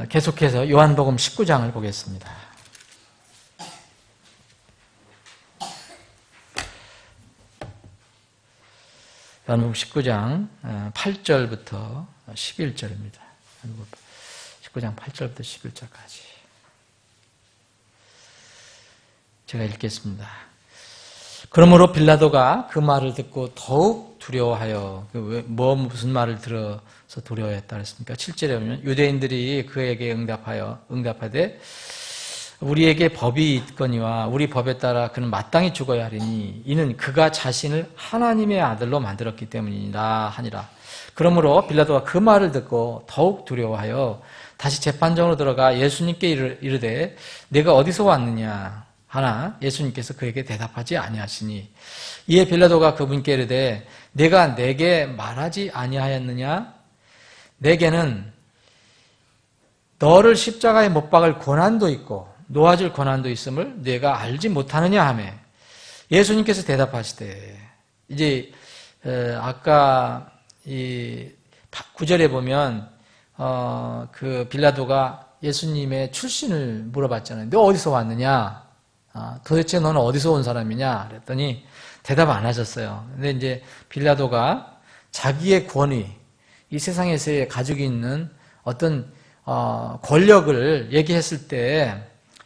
계속해서 요한복음 19장을 보겠습니다. 요한복음 19장 8절부터 11절입니다. 19장 8절부터 11절까지 제가 읽겠습니다. 그러므로 빌라도가 그 말을 듣고 더욱 두려워하여, 무슨 말을 들어서 두려워했다 그랬습니까? 7절에 보면 유대인들이 그에게 응답하되 우리에게 법이 있거니와 우리 법에 따라 그는 마땅히 죽어야 하리니 이는 그가 자신을 하나님의 아들로 만들었기 때문이다 하니라. 그러므로 빌라도가 그 말을 듣고 더욱 두려워하여 다시 재판정으로 들어가 예수님께 이르되 내가 어디서 왔느냐 하나 예수님께서 그에게 대답하지 아니하시니 이에 빌라도가 그분께 이르되 내가 내게 말하지 아니하였느냐? 내게는 너를 십자가에 못 박을 권한도 있고 놓아줄 권한도 있음을 내가 알지 못하느냐 하매 예수님께서 대답하시되, 이제 아까 이 9절에 보면 그 빌라도가 예수님의 출신을 물어봤잖아요. 너 어디서 왔느냐? 도대체 너는 어디서 온 사람이냐? 그랬더니 대답 안 하셨어요. 근데 이제 빌라도가 자기의 권위, 이 세상에서 가지고 있는 어떤 권력을 얘기했을 때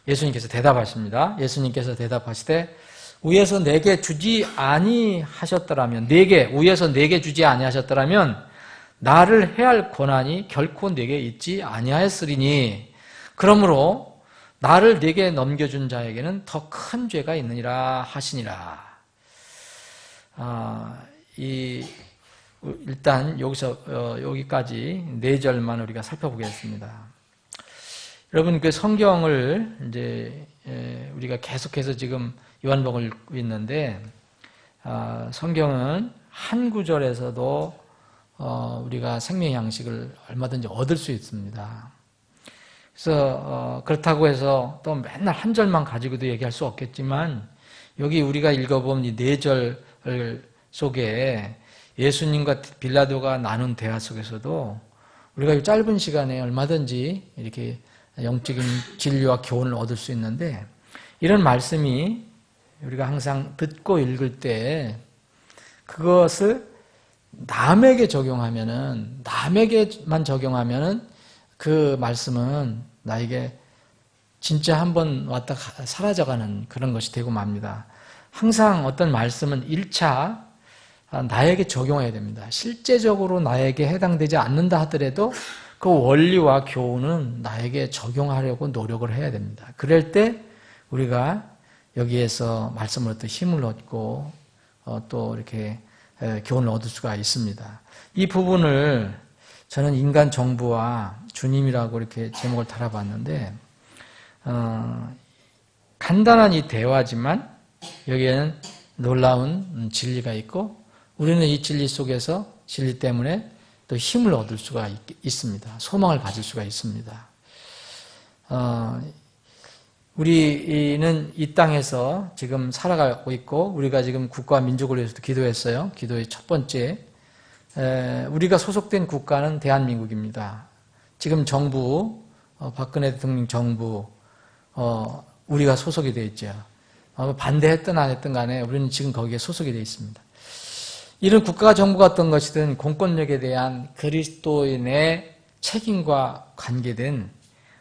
예수님께서 대답하십니다. 예수님께서 대답하시되 위에서 내게 주지 아니하셨더라면, 위에서 내게 주지 아니하셨더라면 나를 해할 권한이 결코 내게 있지 아니하였으리니 그러므로 나를 네게 넘겨준 자에게는 더 큰 죄가 있느니라 하시니라. 일단 여기까지 4절만 우리가 살펴보겠습니다. 여러분, 그 성경을 이제 우리가 계속해서 지금 요한복음을 읽고 있는데 성경은 한 구절에서도 우리가 생명의 양식을 얼마든지 얻을 수 있습니다. 그래서 그렇다고 해서 또 맨날 한 절만 가지고도 얘기할 수 없겠지만 여기 우리가 읽어본 이 4절 속에 예수님과 빌라도가 나눈 대화 속에서도 우리가 이 짧은 시간에 얼마든지 이렇게 영적인 진리와 교훈을 얻을 수 있는데, 이런 말씀이 우리가 항상 듣고 읽을 때 그것을 남에게만 적용하면은 그 말씀은 나에게 진짜 한번 왔다 사라져가는 그런 것이 되고 맙니다. 항상 어떤 말씀은 1차 나에게 적용해야 됩니다. 실제적으로 나에게 해당되지 않는다 하더라도 그 원리와 교훈은 나에게 적용하려고 노력을 해야 됩니다. 그럴 때 우리가 여기에서 말씀으로 또 힘을 얻고 또 이렇게 교훈을 얻을 수가 있습니다. 이 부분을 저는 인간 정부와 주님이라고 이렇게 제목을 달아봤는데, 간단한 이 대화지만 여기에는 놀라운 진리가 있고 우리는 이 진리 속에서 진리 때문에 또 힘을 얻을 수가 있습니다. 소망을 가질 수가 있습니다. 우리는 이 땅에서 지금 살아가고 있고 우리가 지금 국가와 민족을 위해서도 기도했어요. 기도의 첫 번째, 우리가 소속된 국가는 대한민국입니다. 지금 정부, 박근혜 대통령 정부, 우리가 소속이 되어 있죠. 반대했든 안 했든 간에 우리는 지금 거기에 소속이 되어 있습니다. 이런 국가가 정부가 어떤 것이든 공권력에 대한 그리스도인의 책임과 관계된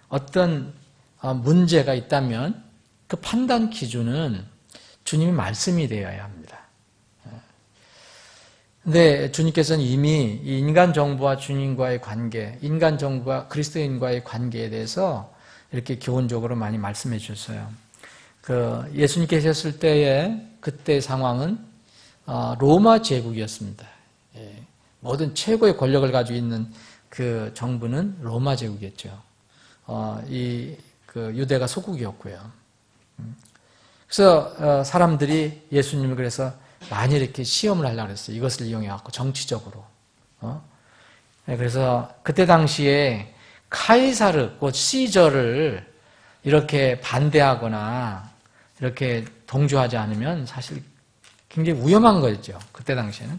어떤 문제가 있다면 그 판단 기준은 주님의 말씀이 되어야 합니다. 근데 주님께서는 이미 인간 정부와 주님과의 관계, 인간 정부와 그리스도인과의 관계에 대해서 이렇게 교훈적으로 많이 말씀해 주셨어요. 예수님 계셨을 때의 그때 상황은 로마 제국이었습니다. 모든 최고의 권력을 가지고 있는 그 정부는 로마 제국이었죠. 유대가 소국이었고요. 그래서 사람들이 예수님을 그래서 많이 이렇게 시험을 하려고 했어요. 이것을 이용해갖고 정치적으로. 그래서 그때 당시에 카이사르, 곧 시저를 이렇게 반대하거나 이렇게 동조하지 않으면 사실 굉장히 위험한 거였죠. 그때 당시에는.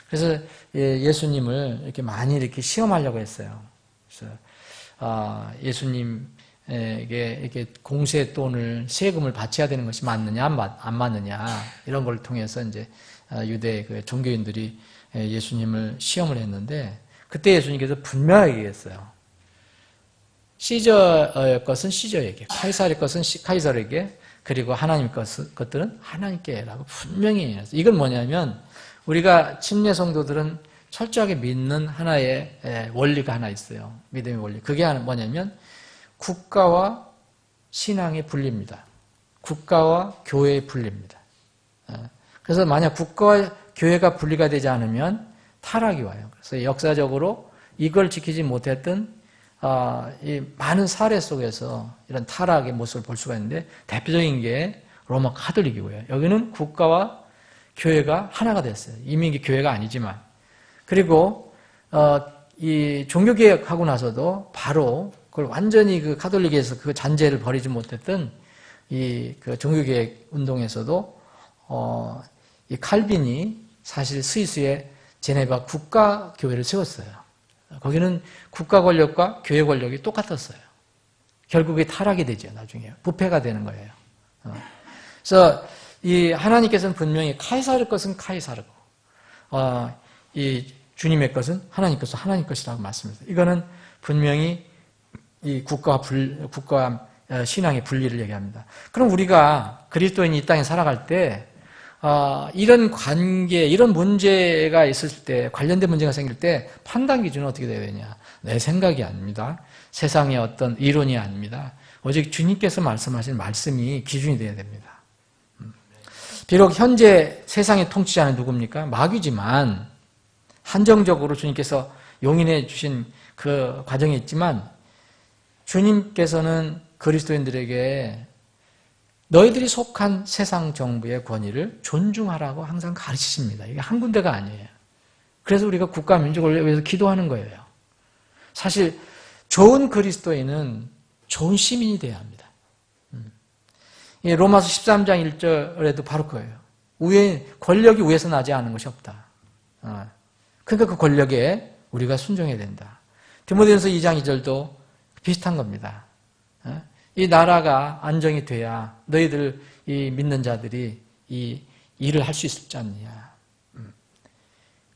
그래서 예수님을 이렇게 많이 이렇게 시험하려고 했어요. 그래서 예수님에게 이렇게 공세 돈을 세금을 바쳐야 되는 것이 맞느냐 안 맞느냐 이런 걸 통해서 이제 유대 그 종교인들이 예수님을 시험을 했는데 그때 예수님께서 분명하게 얘기했어요. 시저의 것은 시저에게, 카이사르의 것은 카이사르에게, 그리고 하나님 것들은 하나님께라고 분명히 얘기했어요. 이건 뭐냐면 우리가 침례 성도들은 철저하게 믿는 하나의 원리가 하나 있어요. 믿음의 원리. 그게 뭐냐면 국가와 신앙의 분리입니다. 국가와 교회의 분리입니다. 그래서 만약 국가와 교회가 분리가 되지 않으면 타락이 와요. 그래서 역사적으로 이걸 지키지 못했던 이 많은 사례 속에서 이런 타락의 모습을 볼 수가 있는데 대표적인 게 로마 카톨릭이고요. 여기는 국가와 교회가 하나가 됐어요. 이미 이게 교회가 아니지만. 그리고 이 종교개혁하고 나서도 바로 그걸 완전히 그 카톨릭에서 그 잔재를 버리지 못했던 그 종교개혁 운동에서도 이 칼빈이 사실 스위스에 제네바 국가교회를 세웠어요. 거기는 국가 권력과 교회 권력이 똑같았어요. 결국에 타락이 되죠, 나중에. 부패가 되는 거예요. 그래서 이 하나님께서는 분명히 카이사르 것은 카이사르고, 이 주님의 것은 하나님 것은 하나님 것이라고 말씀했어요. 이거는 분명히 이 국가와 신앙의 분리를 얘기합니다. 그럼 우리가 그리스도인이 이 땅에 살아갈 때, 이런 관계, 이런 문제가 있을 때, 관련된 문제가 생길 때 판단 기준은 어떻게 되어야 되냐? 내 생각이 아닙니다. 세상의 어떤 이론이 아닙니다. 오직 주님께서 말씀하신 말씀이 기준이 되어야 됩니다. 비록 현재 세상의 통치자는 누굽니까? 마귀지만 한정적으로 주님께서 용인해 주신 그 과정이 있지만 주님께서는 그리스도인들에게 너희들이 속한 세상 정부의 권위를 존중하라고 항상 가르치십니다. 이게 한 군데가 아니에요. 그래서 우리가 국가 민족을 위해서 기도하는 거예요. 사실 좋은 그리스도인은 좋은 시민이 돼야 합니다. 로마서 13장 1절에도 바로 그거예요. 권력이 위에서 나지 않은 것이 없다. 그러니까 그 권력에 우리가 순종해야 된다. 디모데전서 2장 2절도 비슷한 겁니다. 이 나라가 안정이 돼야 너희들 이 믿는 자들이 이 일을 할 수 있지 않느냐.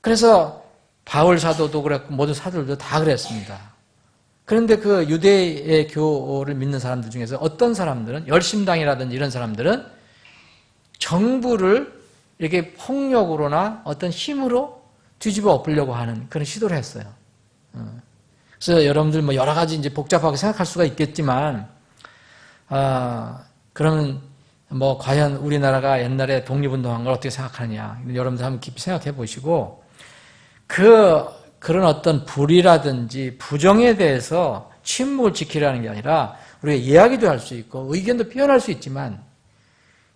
그래서 바울 사도도 그랬고 모든 사도들도 다 그랬습니다. 그런데 그 유대의 교를 믿는 사람들 중에서 어떤 사람들은 열심당이라든지 이런 사람들은 정부를 이렇게 폭력으로나 어떤 힘으로 뒤집어 엎으려고 하는 그런 시도를 했어요. 그래서 여러분들 뭐 여러 가지 이제 복잡하게 생각할 수가 있겠지만 그러면 뭐 과연 우리나라가 옛날에 독립운동한 걸 어떻게 생각하느냐. 여러분들 한번 깊이 생각해 보시고 그런 어떤 불이라든지 부정에 대해서 침묵을 지키라는 게 아니라 우리가 이야기도 할 수 있고 의견도 표현할 수 있지만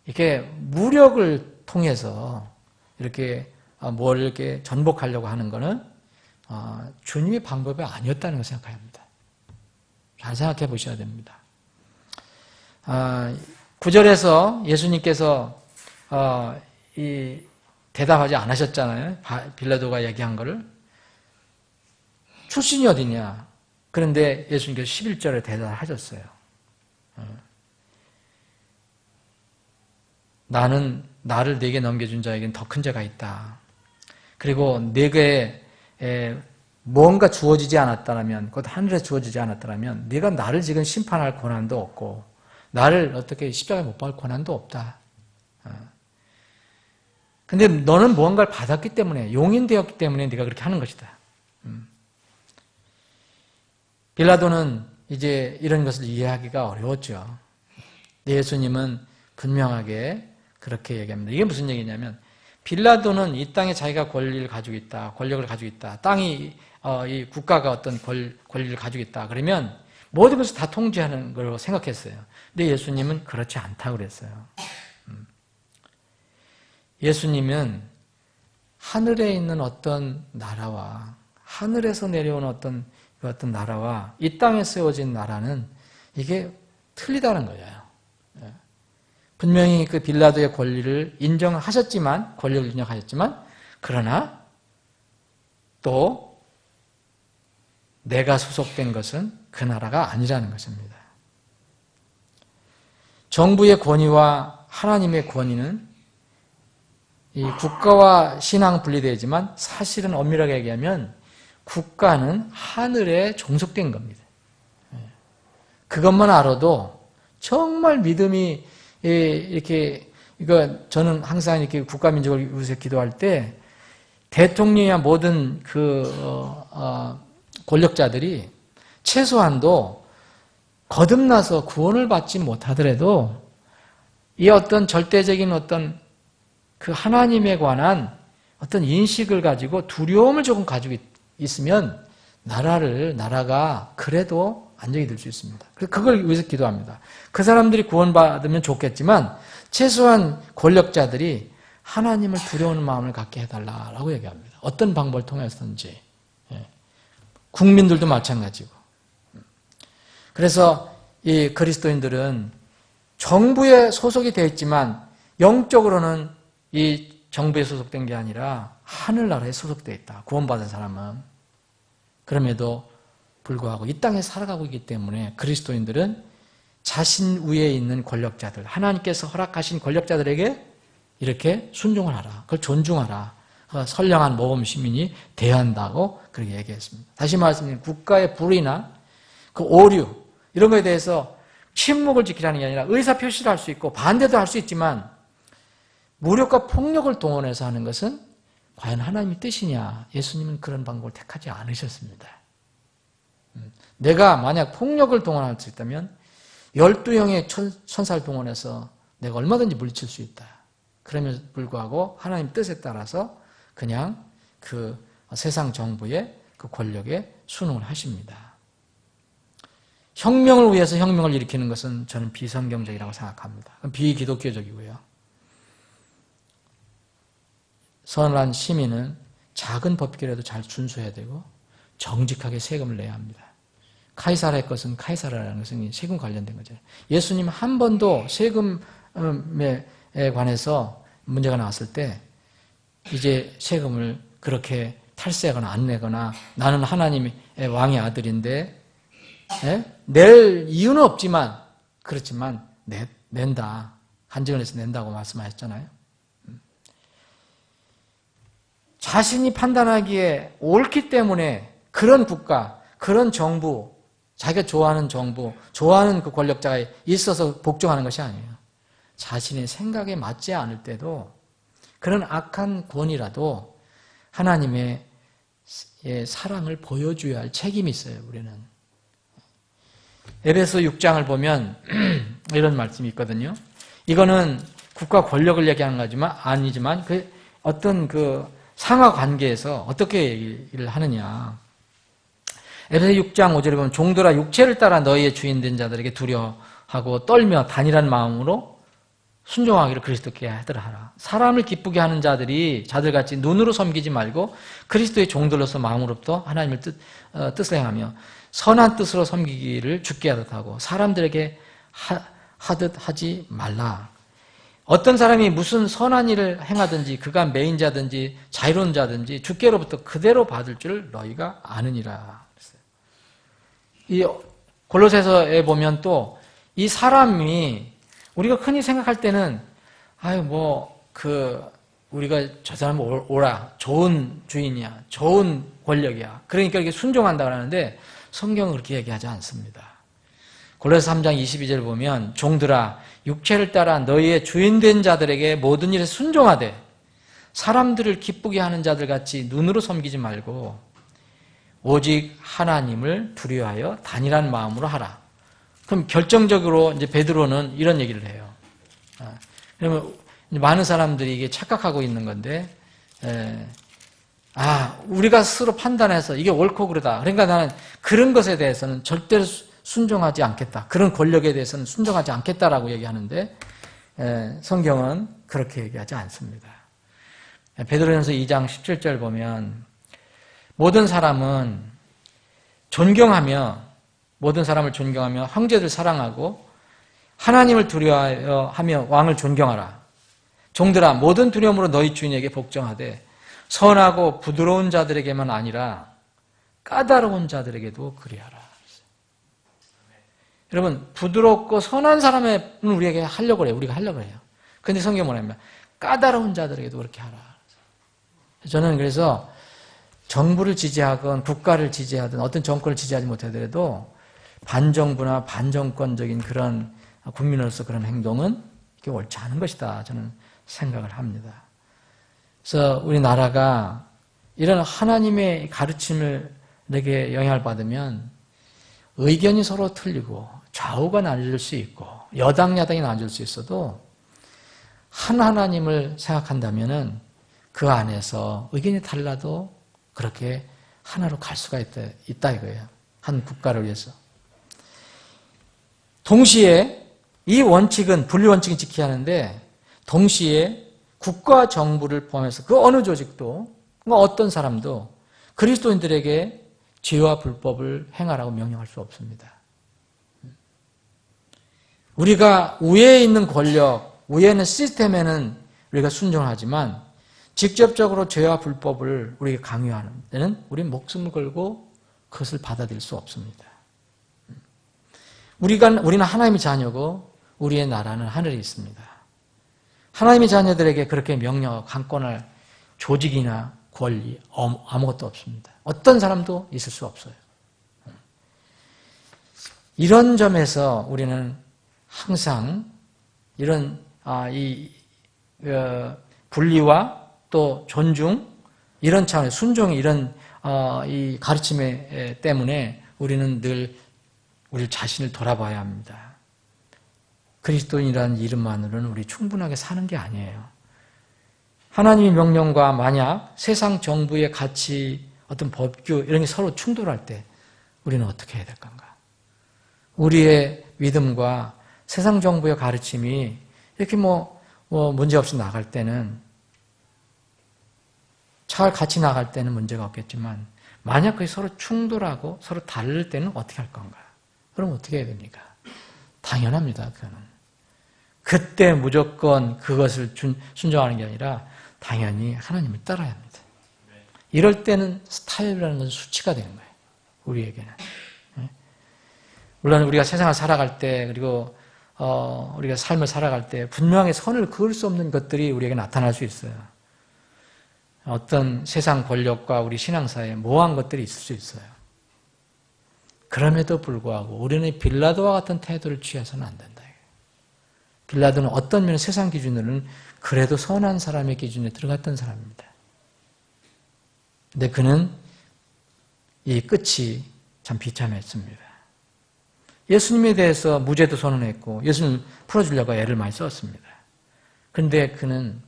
이렇게 무력을 통해서 이렇게 뭘 이렇게 전복하려고 하는 거는 주님의 방법이 아니었다는 걸 생각해야 합니다. 잘 생각해 보셔야 됩니다. 9절에서 예수님께서 이 대답하지 않으셨잖아요. 빌라도가 얘기한 거를. 출신이 어디냐? 그런데 예수님께서 11절에 대답하셨어요. 나를 네게 넘겨준 자에게는 더 큰 죄가 있다. 그리고 네게 뭔가 주어지지 않았다면, 곧 하늘에 주어지지 않았다면 네가 나를 지금 심판할 권한도 없고 나를 어떻게 십자가에 못 박을 권한도 없다. 근데 너는 무언가를 받았기 때문에, 용인되었기 때문에 네가 그렇게 하는 것이다. 빌라도는 이제 이런 것을 이해하기가 어려웠죠. 예수님은 분명하게 그렇게 얘기합니다. 이게 무슨 얘기냐면 빌라도는 이 땅에 자기가 권리를 가지고 있다, 권력을 가지고 있다, 땅이 이 국가가 어떤 권리를 가지고 있다. 그러면 모든 것을 다 통제하는 걸 생각했어요. 근데 예수님은 그렇지 않다고 그랬어요. 예수님은 하늘에 있는 어떤 나라와 하늘에서 내려온 어떤 나라와 이 땅에 세워진 나라는 이게 틀리다는 거예요. 분명히 그 빌라도의 권리를 인정하셨지만, 권력을 인정하셨지만, 그러나 또 내가 소속된 것은 그 나라가 아니라는 것입니다. 정부의 권위와 하나님의 권위는 이 국가와 신앙 분리되지만 사실은 엄밀하게 얘기하면 국가는 하늘에 종속된 겁니다. 그것만 알아도 정말 믿음이 이렇게 저는 항상 이렇게 국가민족을 위해서 기도할 때 대통령이나 모든 권력자들이 최소한도 거듭나서 구원을 받지 못하더라도 이 어떤 절대적인 어떤 그 하나님에 관한 어떤 인식을 가지고 두려움을 조금 가지고 있으면 나라가 그래도 안정이 될 수 있습니다. 그걸 위해서 기도합니다. 그 사람들이 구원받으면 좋겠지만 최소한 권력자들이 하나님을 두려워하는 마음을 갖게 해달라고 얘기합니다. 어떤 방법을 통해서든지. 국민들도 마찬가지고. 그래서 이 그리스도인들은 정부에 소속이 되어 있지만 영적으로는 이 정부에 소속된 게 아니라 하늘나라에 소속되어 있다. 구원받은 사람은. 그럼에도 불구하고 이 땅에 살아가고 있기 때문에 그리스도인들은 자신 위에 있는 권력자들, 하나님께서 허락하신 권력자들에게 이렇게 순종을 하라. 그걸 존중하라. 선량한 모범 시민이 돼야 한다고 그렇게 얘기했습니다. 다시 말씀드리면 국가의 불의나 그 오류 이런 거에 대해서 침묵을 지키라는 게 아니라 의사 표시를 할 수 있고 반대도 할 수 있지만 무력과 폭력을 동원해서 하는 것은 과연 하나님의 뜻이냐? 예수님은 그런 방법을 택하지 않으셨습니다. 내가 만약 폭력을 동원할 수 있다면 12형의 천사를 동원해서 내가 얼마든지 물리칠 수 있다. 그럼에도 불구하고 하나님 뜻에 따라서 그냥 그 세상 정부의 그 권력에 순응을 하십니다. 혁명을 위해서 혁명을 일으키는 것은 저는 비성경적이라고 생각합니다. 비기독교적이고요. 선한 시민은 작은 법규라도 잘 준수해야 되고 정직하게 세금을 내야 합니다. 카이사르의 것은 카이사르라는 것은 세금 관련된 거죠. 예수님 한 번도 세금에 관해서 문제가 나왔을 때 이제 세금을 그렇게 탈세하거나 안 내거나 나는 하나님의 왕의 아들인데 낼 이유는 없지만 그렇지만 낸다. 한정을 낸다고 말씀하셨잖아요. 자신이 판단하기에 옳기 때문에 그런 국가, 그런 정부, 자기가 좋아하는 정부, 좋아하는 그 권력자가 있어서 복종하는 것이 아니에요. 자신의 생각에 맞지 않을 때도 그런 악한 권위라도 하나님의 사랑을 보여줘야 할 책임이 있어요, 우리는. 에베소 6장을 보면 이런 말씀이 있거든요. 이거는 국가 권력을 얘기하는 거지만 아니지만 그 어떤 그 상하 관계에서 어떻게 얘기를 하느냐. 에베소 6장 5절에 보면 종들아 육체를 따라 너희의 주인 된 자들에게 두려워하고 떨며 단일한 마음으로 순종하기를 그리스도께 하더라 하라. 사람을 기쁘게 하는 자들같이 눈으로 섬기지 말고 그리스도의 종들로서 마음으로부터 하나님의 뜻을 행하며 선한 뜻으로 섬기기를 주께 하듯 하고 사람들에게 하듯 하지 말라. 어떤 사람이 무슨 선한 일을 행하든지 그가 매인자든지 자유로운 자든지 주께로부터 그대로 받을 줄 너희가 아느니라. 이 골로새서에 보면 또 이 사람이 우리가 흔히 생각할 때는 우리가 저 사람 오라 좋은 주인이야 좋은 권력이야 그러니까 이렇게 순종한다고 하는데 성경은 그렇게 얘기하지 않습니다. 골로새 3장 22절 보면 종들아 육체를 따라 너희의 주인된 자들에게 모든 일에 순종하되 사람들을 기쁘게 하는 자들같이 눈으로 섬기지 말고 오직 하나님을 두려워하여 단일한 마음으로 하라. 그럼 결정적으로 이제 베드로는 이런 얘기를 해요. 그러면 많은 사람들이 이게 착각하고 있는 건데, 우리가 스스로 판단해서 이게 옳고 그러다. 그러니까 나는 그런 것에 대해서는 절대로 순종하지 않겠다. 그런 권력에 대해서는 순종하지 않겠다라고 얘기하는데, 성경은 그렇게 얘기하지 않습니다. 베드로전서 2장 17절 보면 모든 사람을 존경하며 형제들 사랑하고 하나님을 두려워하며 왕을 존경하라. 종들아 모든 두려움으로 너희 주인에게 복종하되 선하고 부드러운 자들에게만 아니라 까다로운 자들에게도 그리하라. 여러분, 부드럽고 선한 사람은 우리에게 하려고 해요. 우리가 하려고 해요. 그런데 성경은 뭐냐면 까다로운 자들에게도 그렇게 하라. 저는 그래서 정부를 지지하건 국가를 지지하든 어떤 정권을 지지하지 못하더라도 반정부나 반정권적인 그런 국민으로서 그런 행동은 이게 옳지 않은 것이다. 저는 생각을 합니다. 그래서 우리나라가 이런 하나님의 가르침을 내게 영향을 받으면 의견이 서로 틀리고 좌우가 나뉠 수 있고 여당 야당이 나뉠 수 있어도 한 하나님을 생각한다면은 그 안에서 의견이 달라도 그렇게 하나로 갈 수가 있다 이거예요. 한 국가를 위해서. 동시에 이 원칙은 분리 원칙을 지켜야 하는데 동시에 국가 정부를 포함해서 그 어느 조직도 어떤 사람도 그리스도인들에게 죄와 불법을 행하라고 명령할 수 없습니다. 우리가 위에 있는 권력, 위에 있는 시스템에는 우리가 순종하지만 직접적으로 죄와 불법을 우리에게 강요하는 데는 우리 목숨을 걸고 그것을 받아들일 수 없습니다. 우리는 하나님의 자녀고 우리의 나라는 하늘에 있습니다. 하나님의 자녀들에게 그렇게 명령하고 강권할 조직이나 권리 아무것도 없습니다. 어떤 사람도 있을 수 없어요. 이런 점에서 우리는 항상 이런 분리와 또 존중 이런 차원의 순종의 이런 이 가르침 때문에 우리는 늘 우리 자신을 돌아봐야 합니다. 그리스도인이라는 이름만으로는 우리 충분하게 사는 게 아니에요. 하나님의 명령과 만약 세상 정부의 가치, 어떤 법규 이런 게 서로 충돌할 때 우리는 어떻게 해야 될 건가? 우리의 믿음과 세상 정부의 가르침이 이렇게 문제없이 나갈 때는 잘 같이 나갈 때는 문제가 없겠지만 만약 그게 서로 충돌하고 서로 다를 때는 어떻게 할 건가? 그럼 어떻게 해야 됩니까? 당연합니다. 그거는. 그때 무조건 그것을 순종하는 게 아니라 당연히 하나님을 따라야 합니다. 이럴 때는 스타일이라는 것은 수치가 되는 거예요. 우리에게는. 물론 우리가 세상을 살아갈 때 그리고 우리가 삶을 살아갈 때 분명히 선을 그을 수 없는 것들이 우리에게 나타날 수 있어요. 어떤 세상 권력과 우리 신앙사에 모호한 것들이 있을 수 있어요. 그럼에도 불구하고 우리는 빌라도와 같은 태도를 취해서는 안 된다. 빌라도는 어떤 면에 세상 기준으로는 그래도 선한 사람의 기준에 들어갔던 사람입니다. 근데 그는 이 끝이 참 비참했습니다. 예수님에 대해서 무죄도 선언했고 예수님을 풀어주려고 애를 많이 썼습니다. 그런데 그는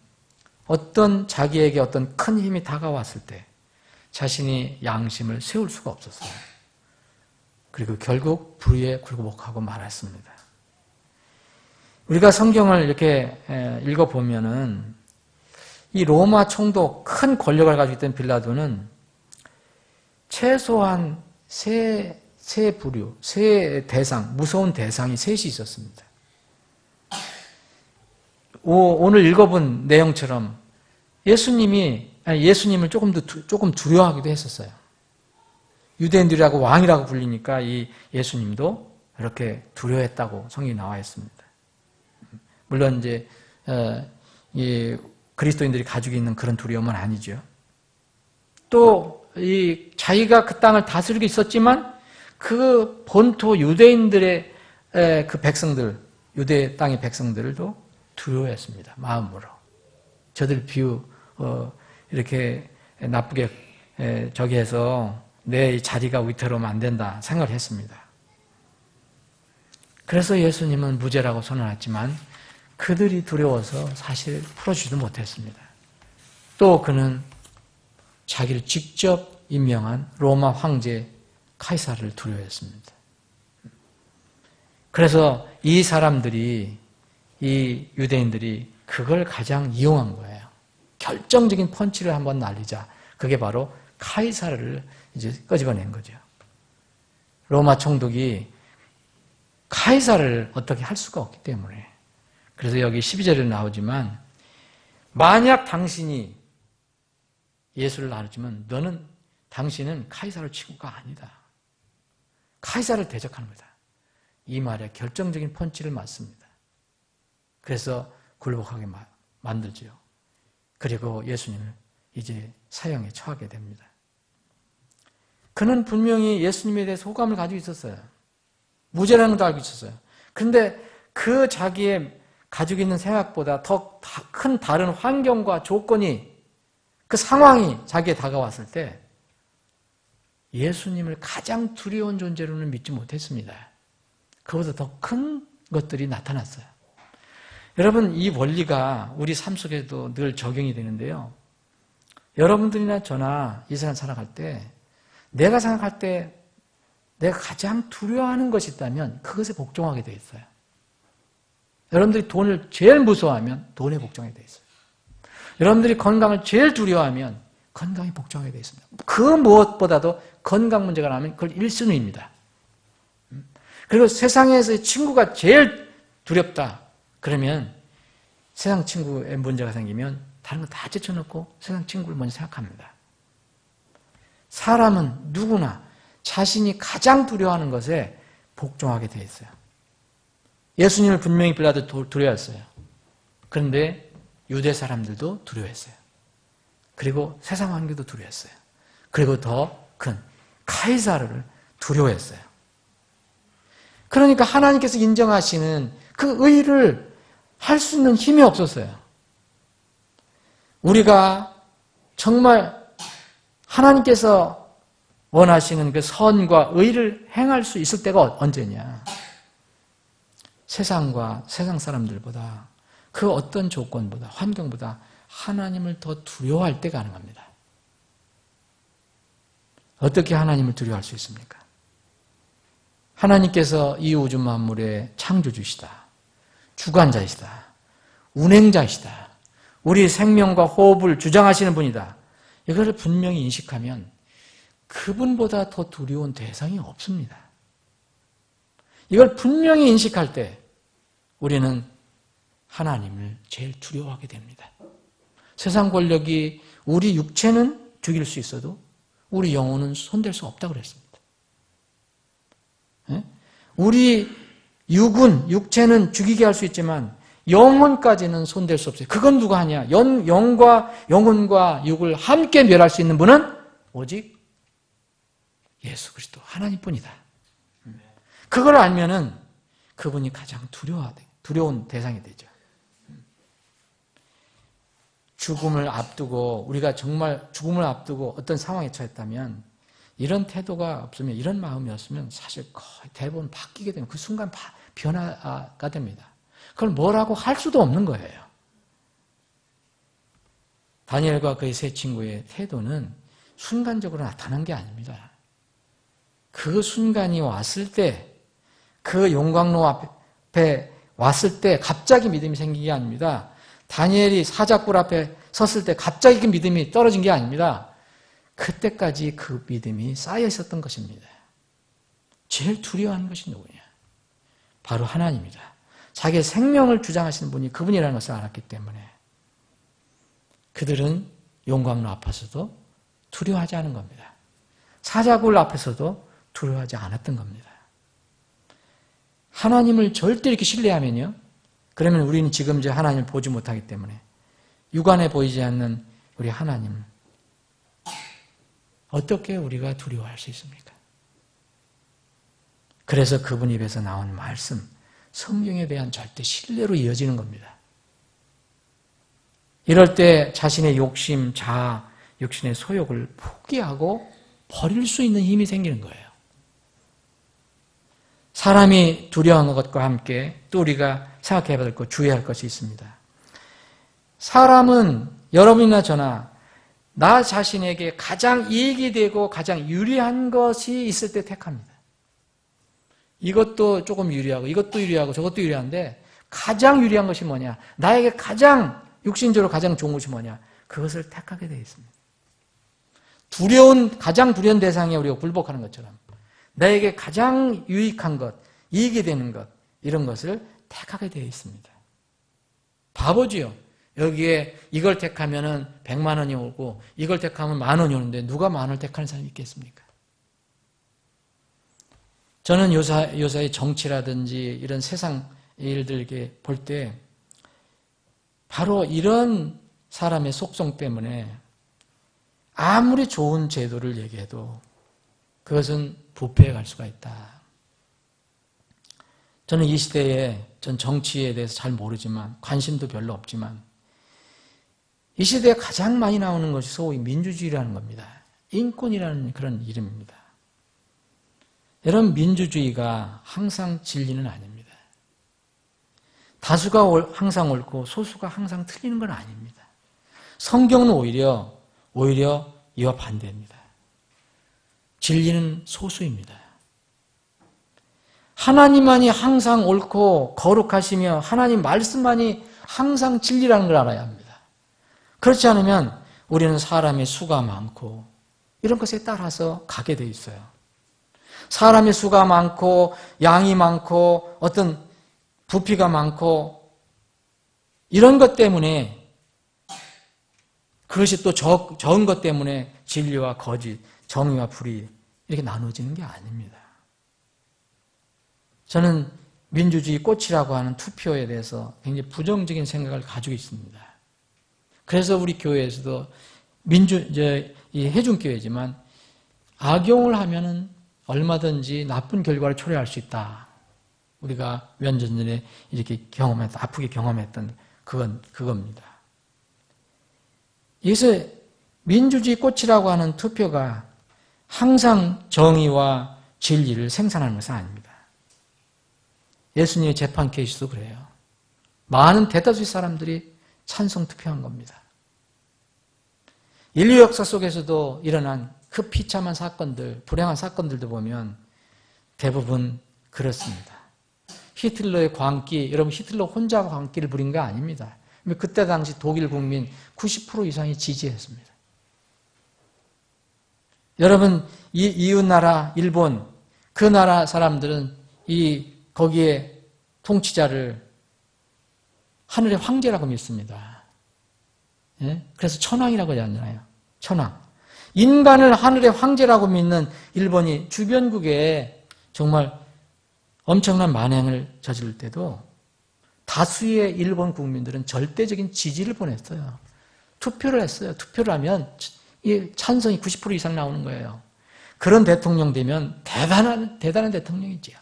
자기에게 어떤 큰 힘이 다가왔을 때 자신이 양심을 세울 수가 없었어요. 그리고 결국 불의에 굴복하고 말았습니다. 우리가 성경을 이렇게 읽어보면은 이 로마 총독 큰 권력을 가지고 있던 빌라도는 최소한 세 부류, 세 대상, 무서운 대상이 셋이 있었습니다. 오늘 읽어본 내용처럼 예수님을 조금 두려워하기도 했었어요. 유대인들이라고 왕이라고 불리니까 이 예수님도 이렇게 두려워했다고 성경에 나와 있습니다. 물론 이제 이 그리스도인들이 가지고 있는 그런 두려움은 아니죠. 또 이 자기가 그 땅을 다스리고 있었지만 그 본토 유대인들의 그 백성들, 유대 땅의 백성들도 두려워했습니다. 마음으로. 저들 이렇게 나쁘게 저기 해서 내 자리가 위태로우면 안 된다 생각을 했습니다. 그래서 예수님은 무죄라고 선언했지만 그들이 두려워서 사실 풀어주지도 못했습니다. 또 그는 자기를 직접 임명한 로마 황제 카이사르를 두려워했습니다. 그래서 이 유대인들이 그걸 가장 이용한 거예요. 결정적인 펀치를 한번 날리자. 그게 바로 카이사르를 이제 끄집어낸 거죠. 로마 총독이 카이사르를 어떻게 할 수가 없기 때문에. 그래서 여기 12절에 나오지만 만약 당신이 예수를 나누지만 너는 당신은 카이사르 친구가 아니다. 카이사를 대적하는 거다. 이 말에 결정적인 펀치를 맞습니다. 그래서 굴복하게 만들죠. 그리고 예수님을 이제 사형에 처하게 됩니다. 그는 분명히 예수님에 대해서 호감을 가지고 있었어요. 무죄라는 것도 알고 있었어요. 그런데 그 자기의 가지고 있는 생각보다 더 큰 다른 환경과 조건이, 그 상황이 자기에 다가왔을 때 예수님을 가장 두려운 존재로는 믿지 못했습니다. 그보다 더 큰 것들이 나타났어요. 여러분, 이 원리가 우리 삶 속에도 늘 적용이 되는데요. 여러분들이나 저나 이 세상 살아갈 때 내가 생각할 때 내가 가장 두려워하는 것이 있다면 그것에 복종하게 되어 있어요. 여러분들이 돈을 제일 무서워하면 돈에 복종하게 되어 있어요. 여러분들이 건강을 제일 두려워하면 건강에 복종하게 되어 있습니다. 그 무엇보다도 건강 문제가 나면 그걸 1순위입니다. 그리고 세상에서의 친구가 제일 두렵다. 그러면 세상 친구의 문제가 생기면 다른 거 다 제쳐놓고 세상 친구를 먼저 생각합니다. 사람은 누구나 자신이 가장 두려워하는 것에 복종하게 되어 있어요. 예수님을 분명히 빌라도 두려워했어요. 그런데 유대 사람들도 두려워했어요. 그리고 세상 환경도 두려워했어요. 그리고 더 큰 카이사르를 두려워했어요. 그러니까 하나님께서 인정하시는 그 의를 할 수 있는 힘이 없었어요. 우리가 정말 하나님께서 원하시는 그 선과 의를 행할 수 있을 때가 언제냐? 세상과 세상 사람들보다 그 어떤 조건보다, 환경보다 하나님을 더 두려워할 때 가능합니다. 어떻게 하나님을 두려워할 수 있습니까? 하나님께서 이 우주 만물의 창조주시다, 주관자이시다, 운행자이시다, 우리 생명과 호흡을 주장하시는 분이다. 이것을 분명히 인식하면 그분보다 더 두려운 대상이 없습니다. 이걸 분명히 인식할 때 우리는 하나님을 제일 두려워하게 됩니다. 세상 권력이 우리 육체는 죽일 수 있어도 우리 영혼은 손댈 수 없다고 그랬습니다. 우리 육체는 죽이게 할 수 있지만 영혼까지는 손댈 수 없어요. 그건 누가 하냐? 영혼과 육을 함께 멸할 수 있는 분은 오직 예수 그리스도 하나님뿐이다. 그걸 알면은 그분이 가장 두려운 대상이 되죠. 죽음을 앞두고, 우리가 정말 죽음을 앞두고 어떤 상황에 처했다면 이런 태도가 없으면, 이런 마음이 없으면 사실 거의 대부분 바뀌게 되면 그 순간 변화가 됩니다. 그걸 뭐라고 할 수도 없는 거예요. 다니엘과 그의 세 친구의 태도는 순간적으로 나타난 게 아닙니다. 그 순간이 왔을 때, 그 용광로 앞에 왔을 때 갑자기 믿음이 생긴 게 아닙니다. 다니엘이 사자굴 앞에 섰을 때 갑자기 그 믿음이 떨어진 게 아닙니다. 그때까지 그 믿음이 쌓여 있었던 것입니다. 제일 두려워하는 것이 누구냐? 바로 하나님이다. 자기의 생명을 주장하시는 분이 그분이라는 것을 알았기 때문에 그들은 용광로 앞에서도 두려워하지 않은 겁니다. 사자굴 앞에서도 두려워하지 않았던 겁니다. 하나님을 절대 이렇게 신뢰하면요, 그러면 우리는 지금 이제 하나님을 보지 못하기 때문에 육안에 보이지 않는 우리 하나님을 어떻게 우리가 두려워할 수 있습니까? 그래서 그분 입에서 나온 말씀, 성경에 대한 절대 신뢰로 이어지는 겁니다. 이럴 때 자신의 욕심, 자아, 육신의 소욕을 포기하고 버릴 수 있는 힘이 생기는 거예요. 사람이 두려워하는 것과 함께 또 우리가 생각해야 될 것, 주의할 것이 있습니다. 사람은 여러분이나 저나 나 자신에게 가장 이익이 되고 가장 유리한 것이 있을 때 택합니다. 이것도 조금 유리하고 이것도 유리하고 저것도 유리한데 가장 유리한 것이 뭐냐? 나에게 가장 육신적으로 가장 좋은 것이 뭐냐? 그것을 택하게 되어 있습니다. 가장 두려운 대상에 우리가 굴복하는 것처럼 나에게 가장 유익한 것, 이익이 되는 것, 이런 것을 택하게 되어 있습니다. 바보지요. 여기에 이걸 택하면은 100만 원이 오고 이걸 택하면 10,000원이 오는데 누가 10,000원을 택하는 사람이 있겠습니까? 저는 요사의 정치라든지 이런 세상 일들 이렇게 볼 때 바로 이런 사람의 속성 때문에 아무리 좋은 제도를 얘기해도 그것은 부패해 갈 수가 있다. 저는 이 시대에 전 정치에 대해서 잘 모르지만 관심도 별로 없지만 이 시대에 가장 많이 나오는 것이 소위 민주주의라는 겁니다. 인권이라는 그런 이름입니다. 여러분, 민주주의가 항상 진리는 아닙니다. 다수가 항상 옳고 소수가 항상 틀리는 건 아닙니다. 성경은 오히려 이와 반대입니다. 진리는 소수입니다. 하나님만이 항상 옳고 거룩하시며 하나님 말씀만이 항상 진리라는 걸 알아야 합니다. 그렇지 않으면 우리는 사람의 수가 많고 이런 것에 따라서 가게 돼 있어요. 사람의 수가 많고 양이 많고 어떤 부피가 많고 이런 것 때문에 그것이 또 적은 것 때문에 진리와 거짓, 정의와 불의 이렇게 나눠지는 게 아닙니다. 저는 민주주의 꽃이라고 하는 투표에 대해서 굉장히 부정적인 생각을 가지고 있습니다. 그래서 우리 교회에서도 이 해중교회지만 악용을 하면은 얼마든지 나쁜 결과를 초래할 수 있다. 우리가 몇 년 전에 이렇게 아프게 경험했던 그겁니다. 그래서 민주주의 꽃이라고 하는 투표가 항상 정의와 진리를 생산하는 것은 아닙니다. 예수님의 재판 케이스도 그래요. 많은 대다수의 사람들이 찬성 투표한 겁니다. 인류 역사 속에서도 일어난 그 비참한 사건들, 불행한 사건들도 보면 대부분 그렇습니다. 히틀러의 광기, 여러분 히틀러 혼자 광기를 부린 거 아닙니다. 그때 당시 독일 국민 90% 이상이 지지했습니다. 여러분 이 이웃나라 일본 그 나라 사람들은 거기에 통치자를 하늘의 황제라고 믿습니다. 예? 그래서 천황이라고 하잖아요. 천황. 인간을 하늘의 황제라고 믿는 일본이 주변국에 정말 엄청난 만행을 저지를 때도 다수의 일본 국민들은 절대적인 지지를 보냈어요. 투표를 했어요. 투표를 하면 찬성이 90% 이상 나오는 거예요. 그런 대통령 되면 대단한 대통령이지요.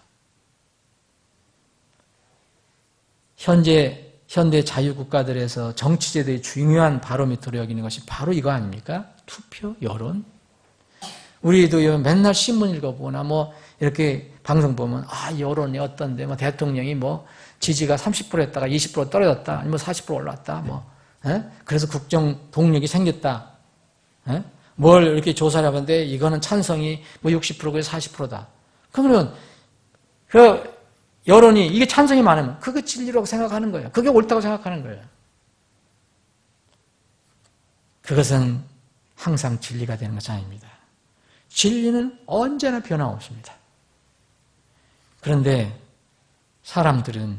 현대 자유국가들에서 정치제도의 중요한 바로미터로 여기는 것이 바로 이거 아닙니까? 투표, 여론. 우리도 맨날 신문 읽어보거나 이렇게 방송 보면 여론이 어떤데 대통령이 지지가 30% 했다가 20% 떨어졌다, 아니면 40% 올랐다, 그래서 국정 동력이 생겼다. 뭘 이렇게 조사를 해봤는데 이거는 찬성이 60%고 40%다. 그러면 여론이 이게 찬성이 많으면 그게 진리라고 생각하는 거예요. 그게 옳다고 생각하는 거예요. 그것은 항상 진리가 되는 것이 아닙니다. 진리는 언제나 변함없습니다. 그런데 사람들은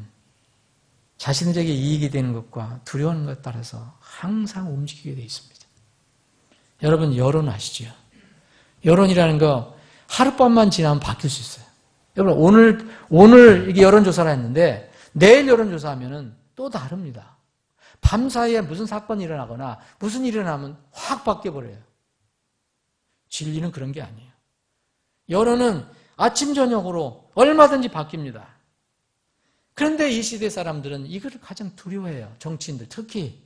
자신들에게 이익이 되는 것과 두려워하는 것에 따라서 항상 움직이게 되어 있습니다. 여러분 여론 아시죠? 여론이라는 거 하룻밤만 지나면 바뀔 수 있어요. 여러분 오늘 이게 여론조사를 했는데 내일 여론조사하면은 또 다릅니다. 밤사이에 무슨 사건이 일어나거나 무슨 일이 일어나면 확 바뀌어버려요. 진리는 그런 게 아니에요. 여론은 아침 저녁으로 얼마든지 바뀝니다. 그런데 이 시대 사람들은 이거를 가장 두려워해요. 정치인들 특히.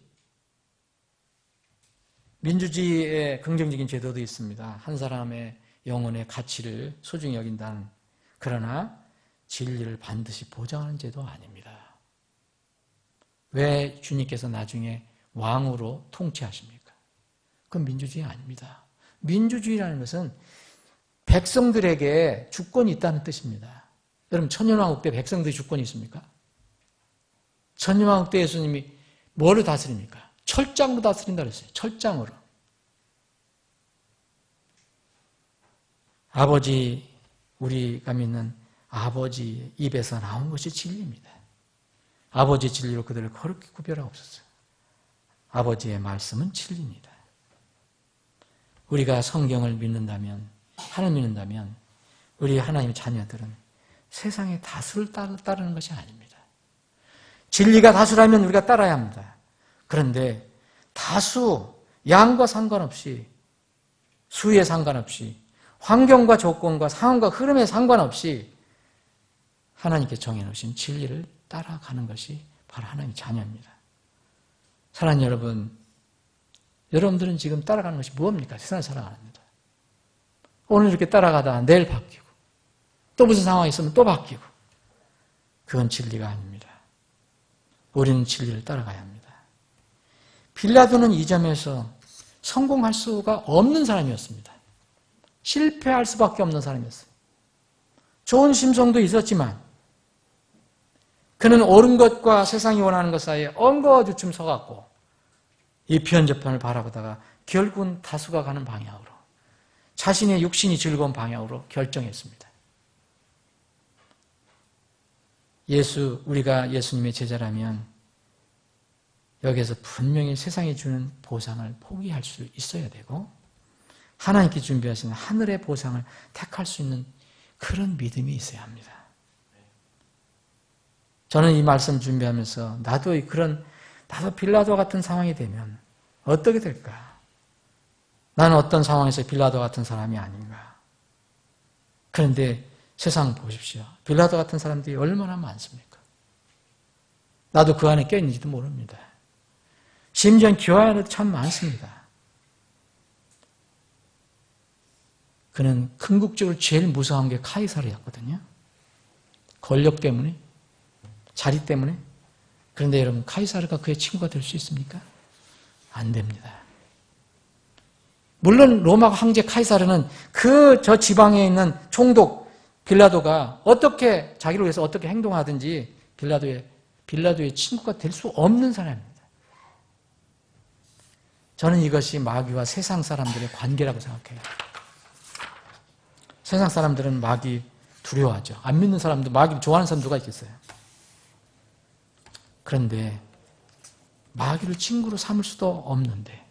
민주주의의 긍정적인 제도도 있습니다. 한 사람의 영혼의 가치를 소중히 여긴다는. 그러나 진리를 반드시 보장하는 제도 아닙니다. 왜 주님께서 나중에 왕으로 통치하십니까? 그건 민주주의 아닙니다. 민주주의라는 것은 백성들에게 주권이 있다는 뜻입니다. 여러분 천년왕국 때 백성들이 주권이 있습니까? 천년왕국 때 예수님이 뭐를 다스립니까? 철장으로 다스린다 그랬어요. 철장으로. 아버지, 우리가 믿는 아버지 입에서 나온 것이 진리입니다. 아버지 진리로 그들을 거룩히 구별하옵소서. 아버지의 말씀은 진리입니다. 우리가 성경을 믿는다면, 하나님을 믿는다면 우리 하나님의 자녀들은 세상의 다수를 따르는 것이 아닙니다. 진리가 다수라면 우리가 따라야 합니다. 그런데 다수, 양과 상관없이, 수에 상관없이, 환경과 조건과 상황과 흐름에 상관없이 하나님께 정해놓으신 진리를 따라가는 것이 바로 하나님의 자녀입니다. 사랑하는 여러분, 여러분들은 지금 따라가는 것이 무엇입니까? 세상을 살아갑니다. 오늘 이렇게 따라가다가 내일 바뀌고 또 무슨 상황이 있으면 또 바뀌고, 그건 진리가 아닙니다. 우리는 진리를 따라가야 합니다. 빌라도는 이 점에서 성공할 수가 없는 사람이었습니다. 실패할 수밖에 없는 사람이었어요. 좋은 심성도 있었지만 그는 옳은 것과 세상이 원하는 것 사이에 엉거주춤 서갖고 이 편저편을 바라보다가 결국은 다수가 가는 방향으로, 자신의 육신이 즐거운 방향으로 결정했습니다. 우리가 예수님의 제자라면 여기에서 분명히 세상이 주는 보상을 포기할 수 있어야 되고, 하나님께 준비하시는 하늘의 보상을 택할 수 있는 그런 믿음이 있어야 합니다. 저는 이 말씀 준비하면서 나도 빌라도 같은 상황이 되면 어떻게 될까? 나는 어떤 상황에서 빌라도 같은 사람이 아닌가? 그런데 세상 보십시오. 빌라도 같은 사람들이 얼마나 많습니까? 나도 그 안에 껴있는지도 모릅니다. 심지어 교회 안에도 참 많습니다. 그는 궁극적으로 제일 무서운 게 카이사르였거든요. 권력 때문에, 자리 때문에. 그런데 여러분, 카이사르가 그의 친구가 될 수 있습니까? 안 됩니다. 물론 로마 황제 카이사르는 저 지방에 있는 총독 빌라도가 어떻게 자기를 위해서 어떻게 행동하든지 빌라도의 친구가 될 수 없는 사람입니다. 저는 이것이 마귀와 세상 사람들의 관계라고 생각해요. 세상 사람들은 마귀 두려워하죠. 안 믿는 사람도 마귀를 좋아하는 사람 누가 있겠어요? 그런데 마귀를 친구로 삼을 수도 없는데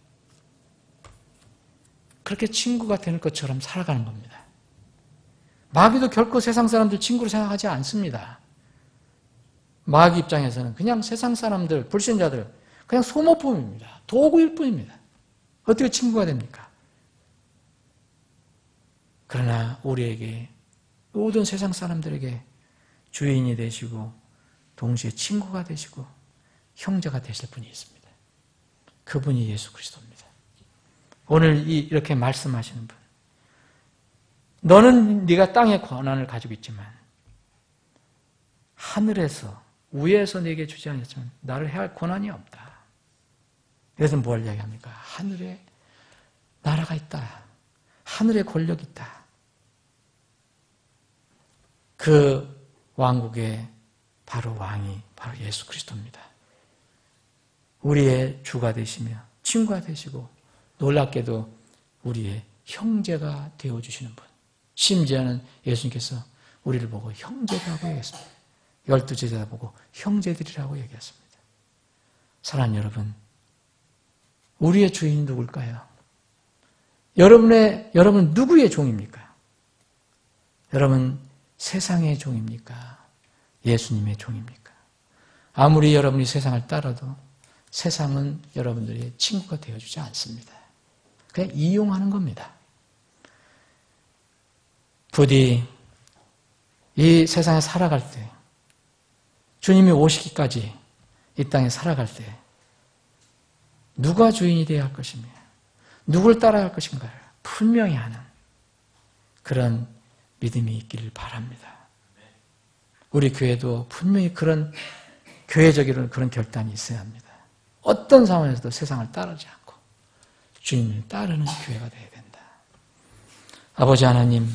그렇게 친구가 되는 것처럼 살아가는 겁니다. 마귀도 결코 세상 사람들 친구로 생각하지 않습니다. 마귀 입장에서는 그냥 세상 사람들, 불신자들 그냥 소모품입니다. 도구일 뿐입니다. 어떻게 친구가 됩니까? 그러나 우리에게, 모든 세상 사람들에게 주인이 되시고 동시에 친구가 되시고 형제가 되실 분이 있습니다. 그분이 예수 그리스도입니다. 오늘 이렇게 말씀하시는 분, 너는 네가 땅의 권한을 가지고 있지만 하늘에서, 위에서 네게 주지 않았지만 나를 해할 권한이 없다. 그래서 뭘 이야기합니까? 하늘에 나라가 있다. 하늘에 권력이 있다. 그 왕국의 바로 왕이 바로 예수 그리스도입니다. 우리의 주가 되시며 친구가 되시고 놀랍게도 우리의 형제가 되어주시는 분. 심지어는 예수님께서 우리를 보고 형제라고 얘기했습니다. 12제자 보고 형제들이라고 얘기했습니다. 사랑하는 여러분, 우리의 주인이 누굴까요? 여러분 누구의 종입니까? 여러분 세상의 종입니까? 예수님의 종입니까? 아무리 여러분이 세상을 따라도 세상은 여러분들의 친구가 되어주지 않습니다. 그냥 이용하는 겁니다. 부디 이 세상에 살아갈 때, 주님이 오시기까지 이 땅에 살아갈 때 누가 주인이 되어야 할 것이며 누굴 따라야 할 것인가를 분명히 하는 그런 믿음이 있기를 바랍니다. 우리 교회도 분명히 그런 교회적인 그런 결단이 있어야 합니다. 어떤 상황에서도 세상을 따르지 않고 주님을 따르는 교회가 되어야 된다. 아버지 하나님,